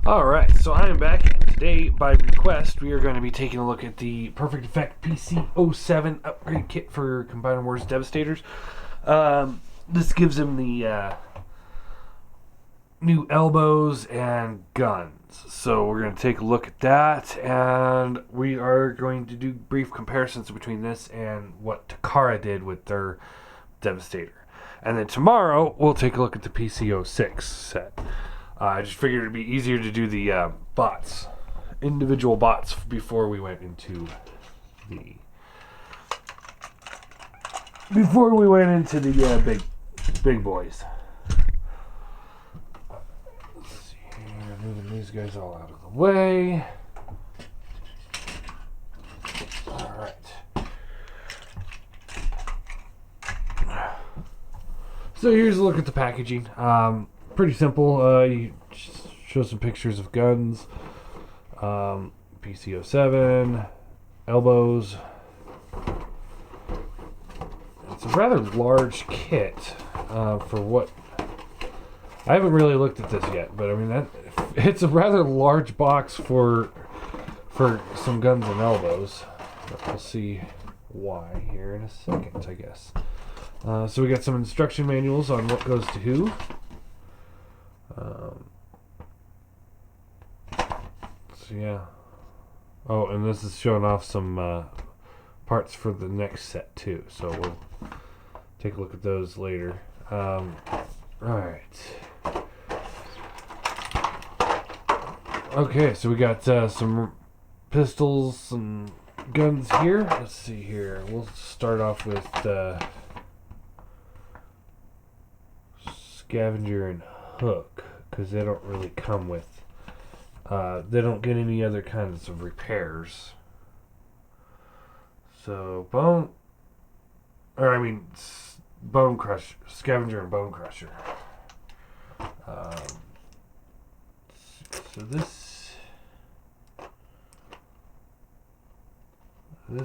Alright, so I am back, and today, by request, we are going to be taking a look at the Perfect Effect PC07 upgrade kit for Combiner Wars Devastators. This gives him the new elbows and guns. So we're going to take a look at that, and we are going to do brief comparisons between this and what Takara did with their Devastator. And then tomorrow, we'll take a look at the PC06 set. I just figured it'd be easier to do the individual bots, before we went into the big boys. Let's see here, moving these guys all out of the way. All right. So here's a look at the packaging. Pretty simple. You show some pictures of guns, PC07, elbows. It's a rather large kit for what. I haven't really looked at this yet, but I mean it's a rather large box for some guns and elbows. But we'll see why here in a second, I guess. So we got some instruction manuals on what goes to who. So yeah. Oh, and this is showing off some parts for the next set too. So we'll take a look at those later. Alright. Okay, so we got some pistols, some guns here. Let's see here. We'll start off with Scavenger and Hook, because they don't really come with they don't get any other kinds of repairs. So Bonecrusher, Scavenger and Bonecrusher. So this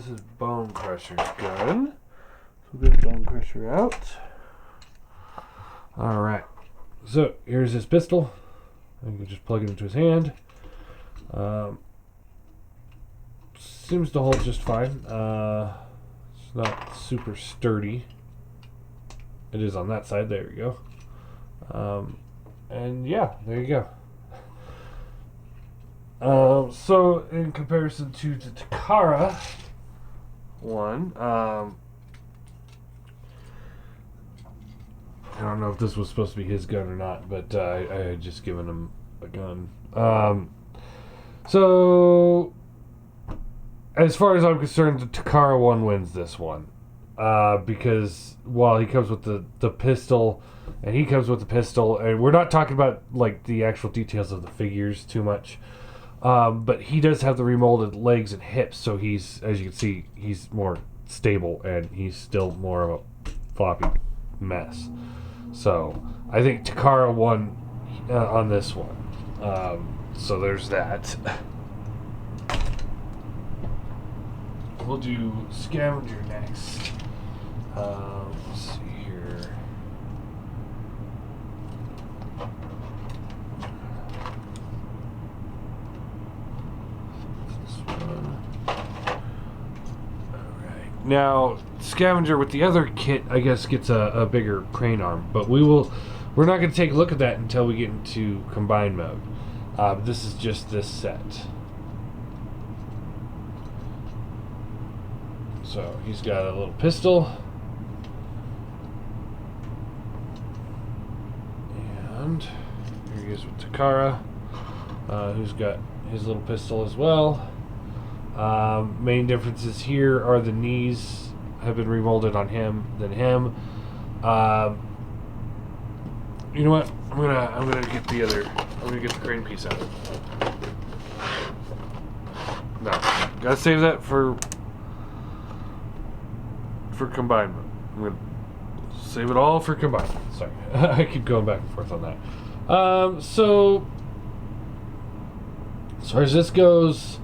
is Bonecrusher's gun. So we'll get Bonecrusher out. Alright. So here's his pistol. You can just plug it into his hand. Seems to hold just fine. It's not super sturdy. It is on that side. There we go. And yeah, there you go. So in comparison to the Takara one, I don't know if this was supposed to be his gun or not, but I had just given him a gun. So, as far as I'm concerned, the Takara one wins this one. Because while he comes with the pistol, and he comes with the pistol, and we're not talking about like the actual details of the figures too much, but he does have the remolded legs and hips, so he's, as you can see, he's more stable, and he's still more of a floppy mess. So I think Takara won on this one. So there's that. We'll do Scavenger next. Let's see here. This one. Alright. Now, Scavenger with the other kit, I guess, gets a bigger crane arm, but we're not going to take a look at that until we get into combine mode. This is just this set. So he's got a little pistol, and here he is with Takara, who's got his little pistol as well. Main differences here are the knees have been remolded on him than him. You know what? I'm gonna get the crane piece out. No, gotta save that for combine mode. I'm gonna save it all for combine. Sorry, I keep going back and forth on that. So as far as this goes,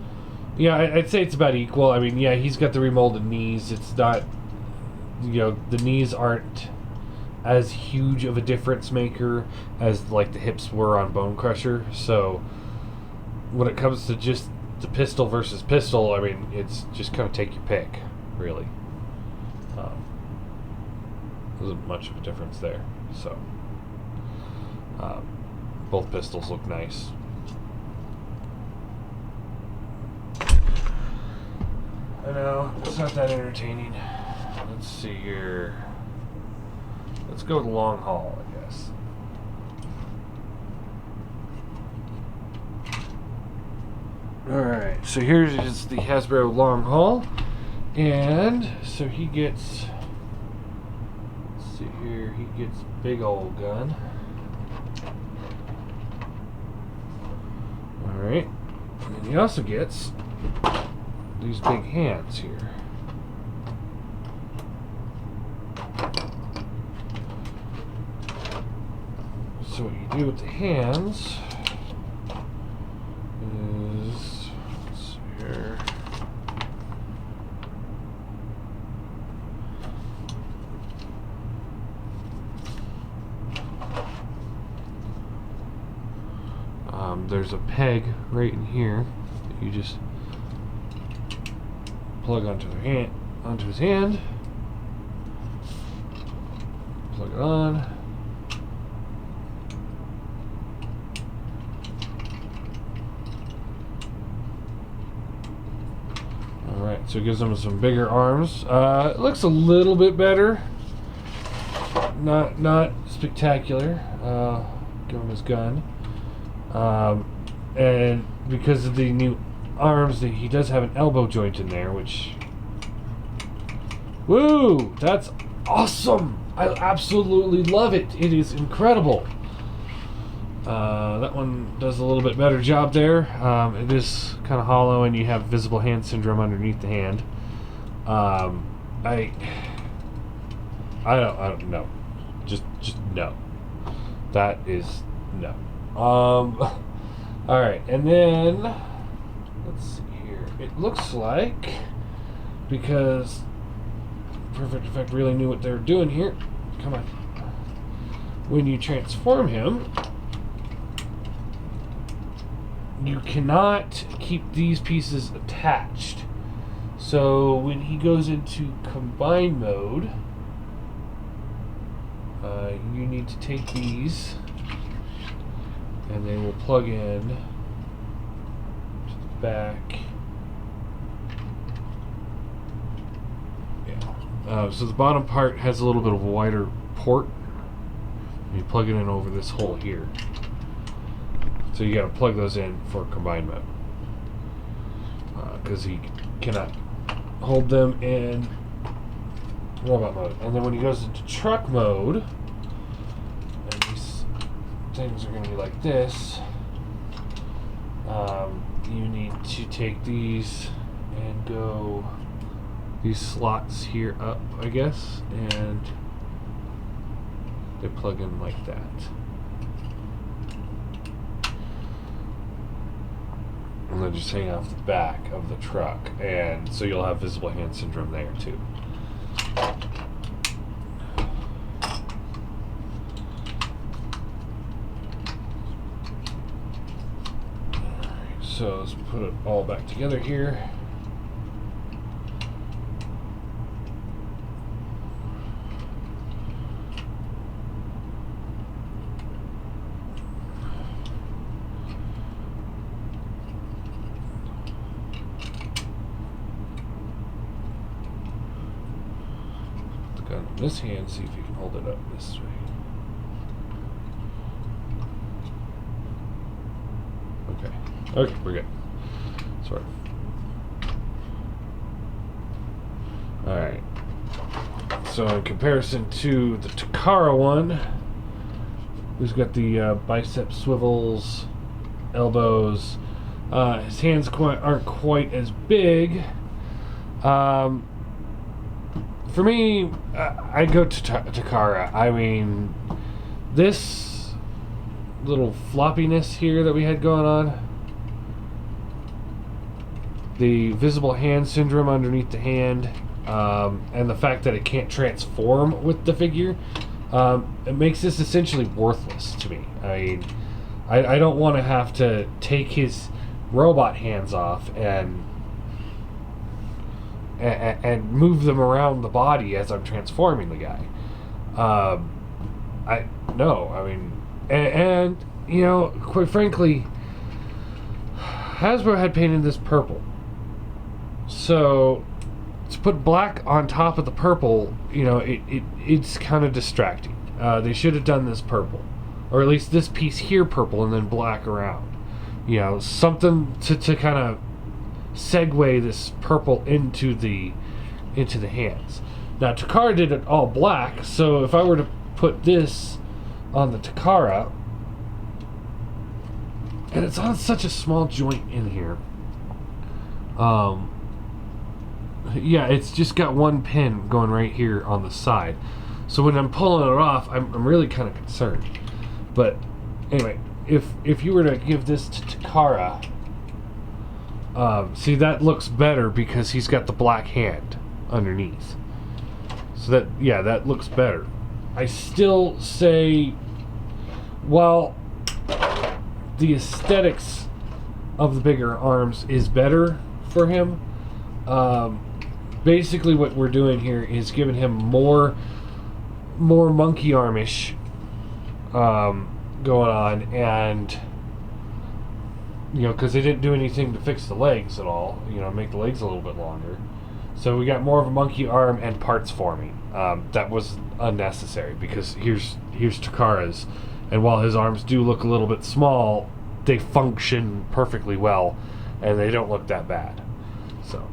yeah, I'd say it's about equal. I mean, yeah, he's got the remolded knees. It's not, the knees aren't as huge of a difference maker as like the hips were on Bonecrusher. So when it comes to just the pistol versus pistol, I mean, it's just kind of take your pick, really. Isn't much of a difference there. So, both pistols look nice. I know, it's not that entertaining. Let's see here. Let's go with long haul, I guess. Alright, so here's the Hasbro long haul. And so he gets, let's see here, he gets big old gun. Alright. And then he also gets these big hands here. So what you do with the hands is, let's see here. There's a peg right in here that you just plug onto his hand. Plug it on. Alright, so it gives him some bigger arms. It looks a little bit better. Not spectacular. Give him his gun. And because of the new arms, he does have an elbow joint in there, which... Woo! That's awesome! I absolutely love it. It is incredible. That one does a little bit better job there. It is kind of hollow, and you have visible hand syndrome underneath the hand. I don't know. Just no. That is no. Alright, and then let's see here. It looks like, because Perfect Effect really knew what they were doing here. Come on. When you transform him, you cannot keep these pieces attached. So when he goes into combine mode, you need to take these and they will plug in to the back. Yeah. So the bottom part has a little bit of a wider port. You plug it in over this hole here. So you got to plug those in for combine mode, because he cannot hold them in robot mode. And then when he goes into truck mode, and these things are going to be like this, you need to take these and go these slots here up, I guess, and they plug in like that. And then just hang off the back of the truck, and so you'll have visible hand syndrome there too. Alright, so let's put it all back together here. This hand, see if you can hold it up this way. Okay, we're good. Sort of. Alright. So in comparison to the Takara one, who's got the bicep swivels, elbows, his hands aren't quite as big. For me, I go to Takara. I mean, this little floppiness here that we had going on, the visible hand syndrome underneath the hand, and the fact that it can't transform with the figure, it makes this essentially worthless to me. I mean, I don't want to have to take his robot hands off and move them around the body as I'm transforming the guy. I no, I mean, and you know, quite frankly, Hasbro had painted this purple, so to put black on top of the purple, you know, it's kind of distracting. They should have done this purple, or at least this piece here purple, and then black around. You know, something to kind of segue this purple into the hands. Now Takara did it all black, so if I were to put this on the Takara, and it's on such a small joint in here, yeah, it's just got one pin going right here on the side, so when I'm pulling it off, I'm really kind of concerned. But anyway, if you were to give this to Takara, see, that looks better because he's got the black hand underneath. So that, yeah, that looks better. I still say, while the aesthetics of the bigger arms is better for him, basically what we're doing here is giving him more monkey armish going on, and you know, because they didn't do anything to fix the legs at all, you know, make the legs a little bit longer. So we got more of a monkey arm and parts forming. That was unnecessary because here's Takara's, and while his arms do look a little bit small, they function perfectly well, and they don't look that bad. So.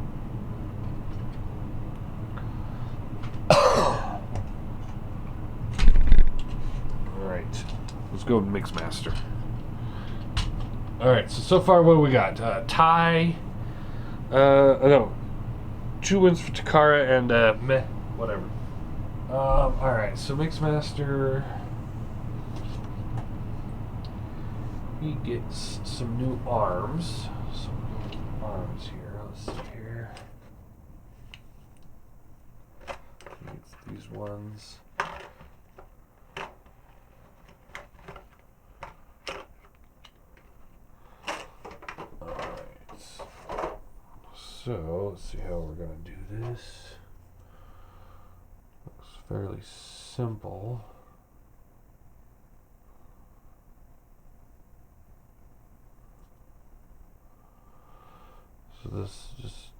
Alright, let's go to Mixmaster. Alright, so far what do we got? Tie, no, 2 wins for Takara and meh, whatever. Alright, so Mixmaster, he gets some new arms. Some new arms here. Let's see here. He gets these ones. Alright. So, let's see how we're going to do this. Looks fairly simple. So this just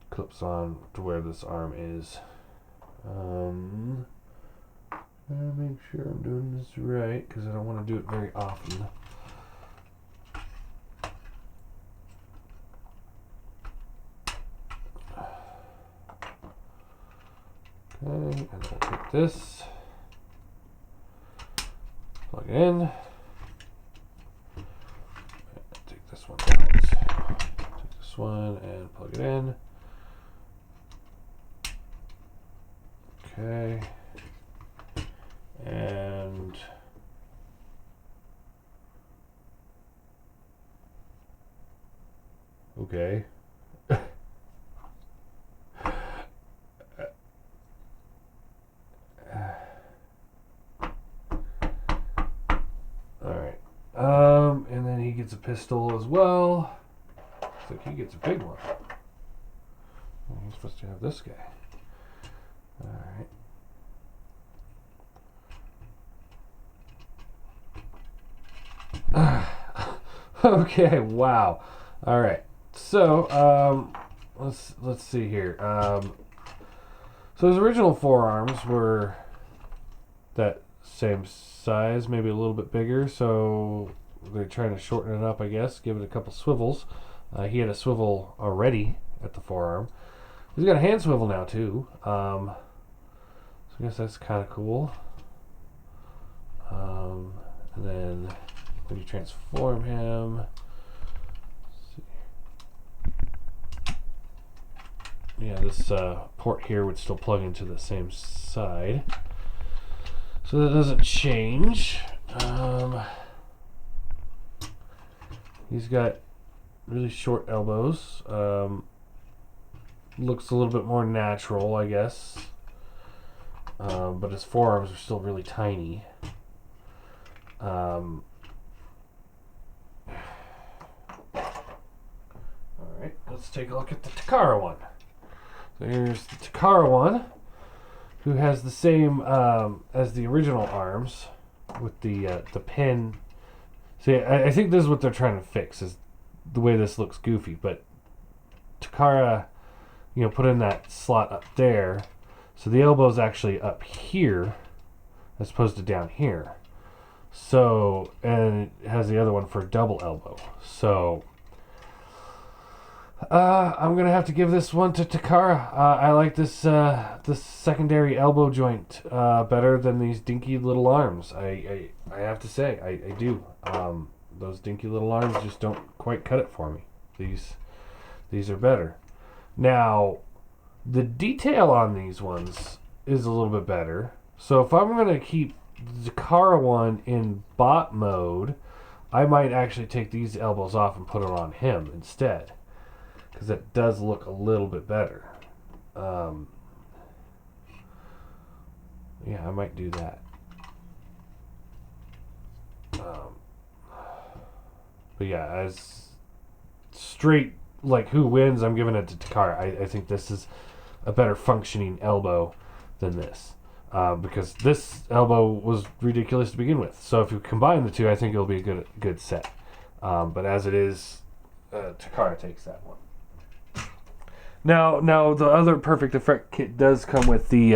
clips on to where this arm is. Gotta make sure I'm doing this right because I don't want to do it very often. Okay, and we'll take this, plug it in, and take this one out, take this one and plug it in. Okay, and okay. Alright. And then he gets a pistol as well. Looks like he gets a big one. He's supposed to have this guy. Alright. Okay, wow. Alright. So, let's see here. So his original forearms were that same size, maybe a little bit bigger, so they're trying to shorten it up, I guess, give it a couple swivels. He had a swivel already at the forearm. He's got a hand swivel now too, so I guess that's kind of cool. And then when you transform him, let's see. Yeah, this port here would still plug into the same side. So that doesn't change. He's got really short elbows. Looks a little bit more natural, I guess. But his forearms are still really tiny. let's take a look at the Takara one. So here's the Takara one, who has the same as the original arms with the pin. See, I think this is what they're trying to fix, is the way this looks goofy. But Takara, put in that slot up there, so the elbow's actually up here as opposed to down here. So, and it has the other one for a double elbow. So, I'm gonna have to give this one to Takara. I like this secondary elbow joint better than these dinky little arms. I have to say, I do. Those dinky little arms just don't quite cut it for me. These are better. Now, the detail on these ones is a little bit better. So if I'm gonna keep the Takara one in bot mode, I might actually take these elbows off and put it on him instead, because it does look a little bit better. Yeah, I might do that. But yeah, as straight, like, who wins, I'm giving it to Takara. I think this is a better functioning elbow than this. Because this elbow was ridiculous to begin with. So if you combine the two, I think it'll be a good set. But as it is, Takara takes that one. Now the other Perfect Effect kit does come with the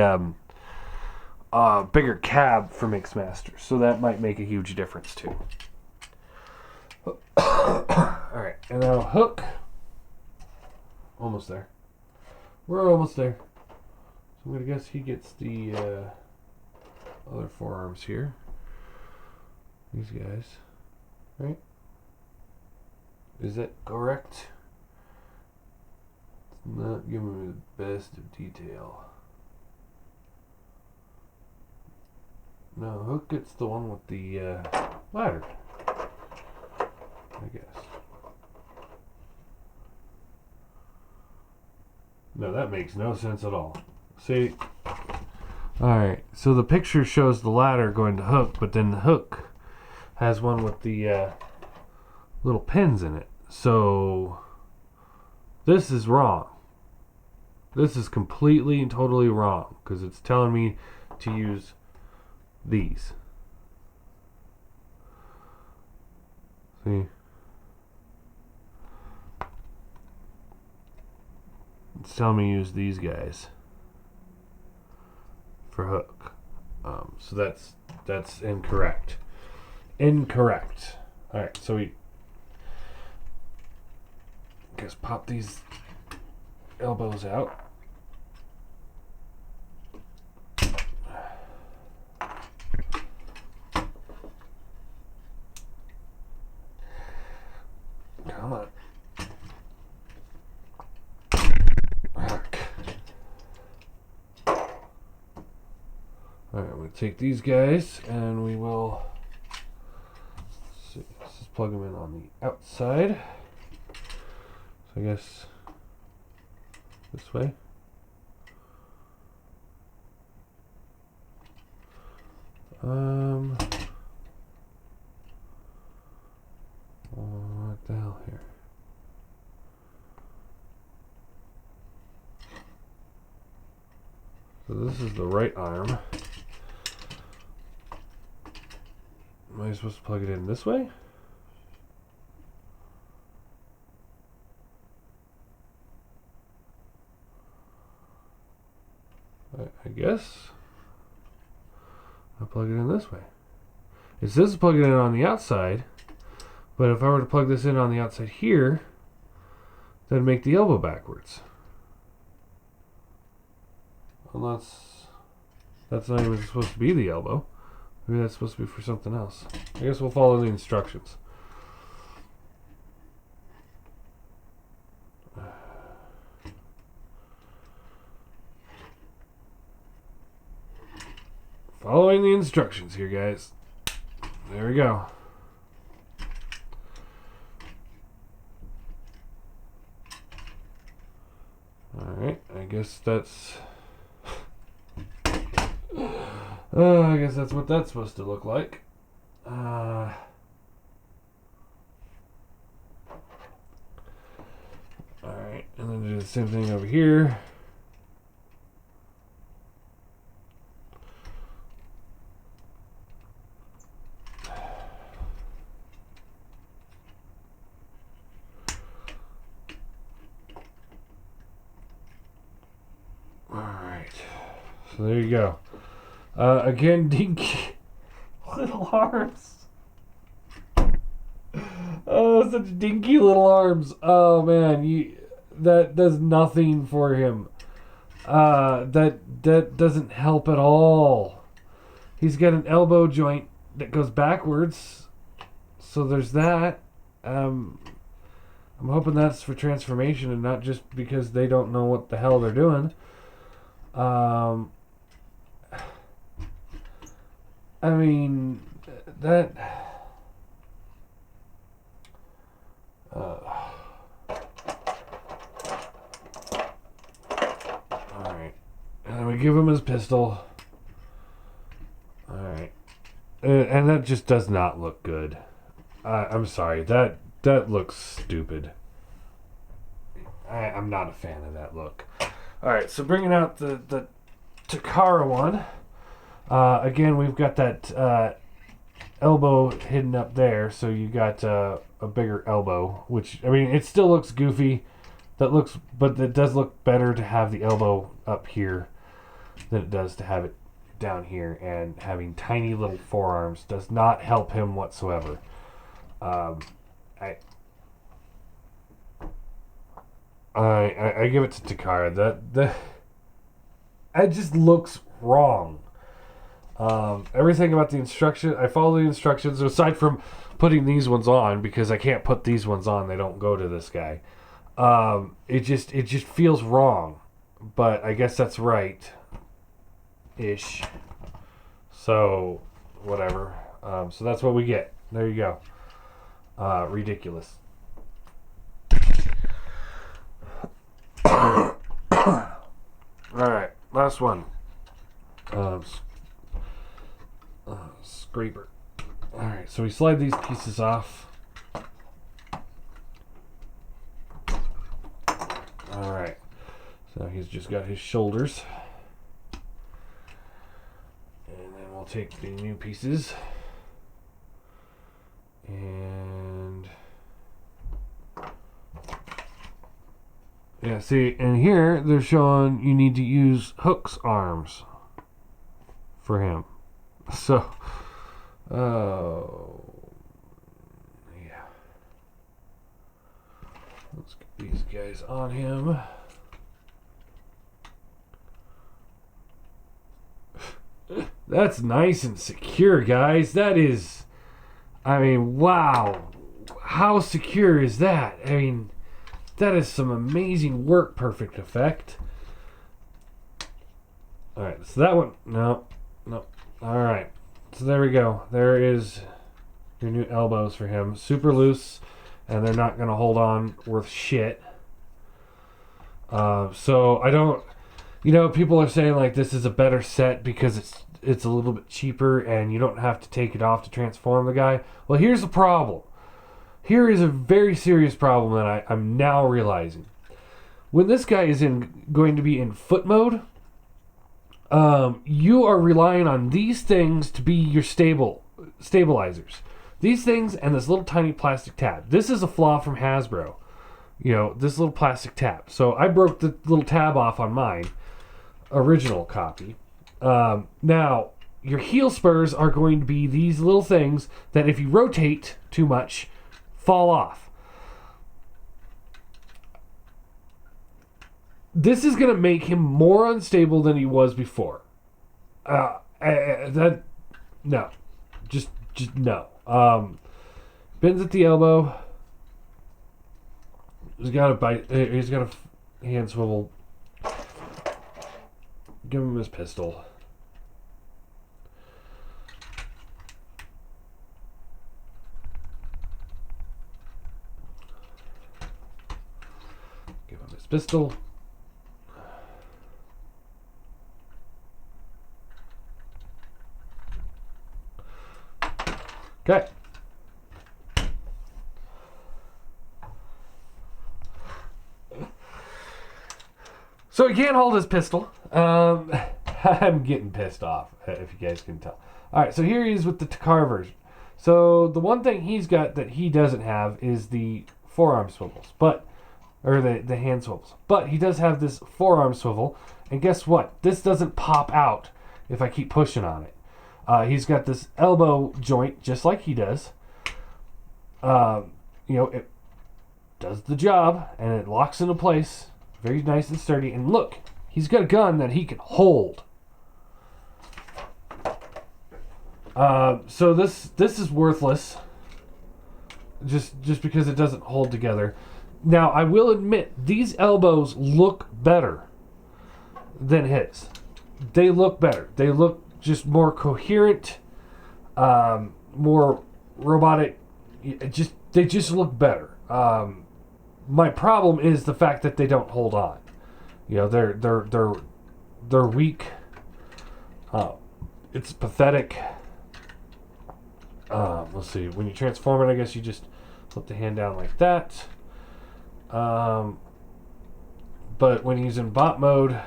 bigger cab for Mixmaster, so that might make a huge difference too. Alright, and now Hook. Almost there. We're almost there. So I'm going to guess he gets the other forearms here. These guys. Right? Is that correct? It's not giving me the best of detail. No, Hook gets the one with the ladder, I guess. No, that makes no sense at all. See? Alright, so the picture shows the ladder going to Hook, but then the Hook has one with the little pins in it. So, this is wrong. This is completely and totally wrong, because it's telling me to use these. See? It's telling me to use these guys for Hook. So that's incorrect. Incorrect. Alright, so we guess pop these elbows out. Come on. Alright, I'm going to take these guys and we will see, let's just plug them in on the outside. So I guess this way. What the hell here? So this is the right arm. Am I supposed to plug it in this way? I guess I plug it in this way. It says to plug it in on the outside, but if I were to plug this in on the outside here, that'd make the elbow backwards. Unless that's not even supposed to be the elbow. Maybe that's supposed to be for something else. I guess we'll follow the instructions. Following the instructions here, guys. There we go. Alright, I guess that's... I guess that's what that's supposed to look like. Alright. do the same thing over here. Alright. So there you go. Again, dinky little arms. Oh, such dinky little arms. Oh man, that does nothing for him. That doesn't help at all. He's got an elbow joint that goes backwards, so there's that. I'm hoping that's for transformation and not just because they don't know what the hell they're doing. I mean, that. Alright. And we give him his pistol. Alright. And that just does not look good. I'm sorry. That looks stupid. I'm not a fan of that look. Alright, so bringing out the Takara one. Again, we've got that elbow hidden up there, so you got a bigger elbow, which, I mean, it still looks goofy. But it does look better to have the elbow up here than it does to have it down here, and having tiny little forearms does not help him whatsoever. I give it to Takara. It just looks wrong. Everything about the instruction, I follow the instructions aside from putting these ones on, because I can't put these ones on. They don't go to this guy. It just feels wrong, but I guess that's right ish. So whatever. So that's what we get. There you go. Ridiculous. All right, last one. Scraper. All right, so we slide these pieces off. All right, so he's just got his shoulders, and then we'll take the new pieces and yeah, see, and here they're showing you need to use Hook's arms for him. So, yeah. Let's get these guys on him. That's nice and secure, guys. That is, I mean, wow. How secure is that? I mean, that is some amazing work, perfect effect. Alright, so that one, no. Alright, so there we go. There is your new elbows for him. Super loose, and they're not going to hold on worth shit. So I don't, people are saying like this is a better set because it's a little bit cheaper and you don't have to take it off to transform the guy. Well, here's the problem. Here is a very serious problem that I'm now realizing. When this guy is going to be in foot mode, you are relying on these things to be your stabilizers. These things and this little tiny plastic tab. This is a flaw from Hasbro. This little plastic tab. So I broke the little tab off on mine original copy. Now, your heel spurs are going to be these little things that if you rotate too much, fall off. This is going to make him more unstable than he was before. No. Just no. Bends at the elbow. He's got a bite. He's got a hand swivel. Give him his pistol. Give him his pistol. Okay. So he can't hold his pistol. I'm getting pissed off, if you guys can tell. Alright, so here he is with the Takara version. So the one thing he's got that he doesn't have is the forearm swivels, or the hand swivels. But he does have this forearm swivel, and guess what? This doesn't pop out if I keep pushing on it. He's got this elbow joint, just like he does. It does the job, and it locks into place. Very nice and sturdy. And look, he's got a gun that he can hold. So this is worthless. Just because it doesn't hold together. Now, I will admit, these elbows look better than his. They look better. They look just more coherent, more robotic. They just look better. My problem is the fact that they don't hold on. They're weak. It's pathetic. Let's see. When you transform it, I guess you just put the hand down like that. But when he's in bot mode,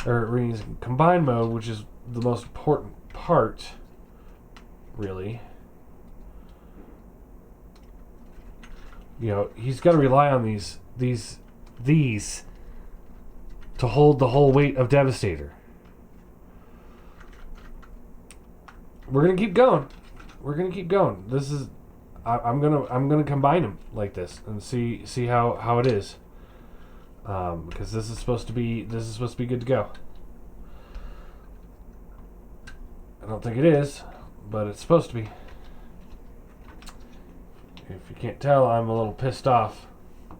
or when he's in combined mode, which is the most important part, really, he's got to rely on these to hold the whole weight of Devastator. We're gonna keep going. This is, I'm gonna combine them like this and see how it is, because this is supposed to be good to go. I don't think it is, but it's supposed to be. If you can't tell, I'm a little pissed off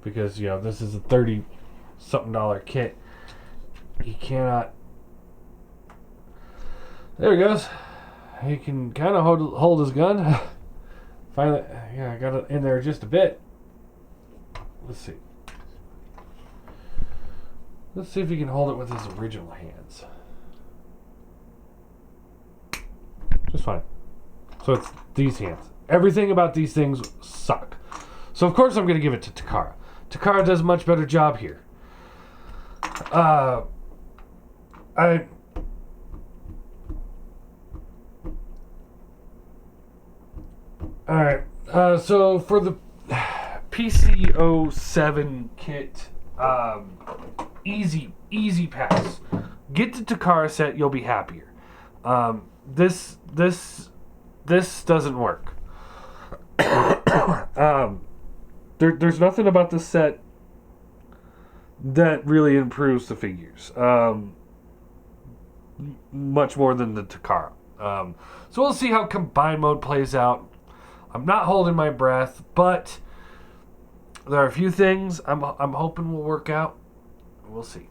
because this is a $30-something kit. He cannot. There he goes. He can kind of hold his gun. Finally, I got it in there just a bit. Let's see. Let's see if he can hold it with his original hands. Just fine. So it's these hands. Everything about these things suck. So of course I'm going to give it to Takara. Takara does a much better job here. Alright, so for the PC07 kit, easy pass. Get the Takara set, you'll be happier. This doesn't work. There's nothing about this set that really improves the figures. Much more than the Takara. So we'll see how combined mode plays out. I'm not holding my breath, but there are a few things I'm hoping will work out. We'll see.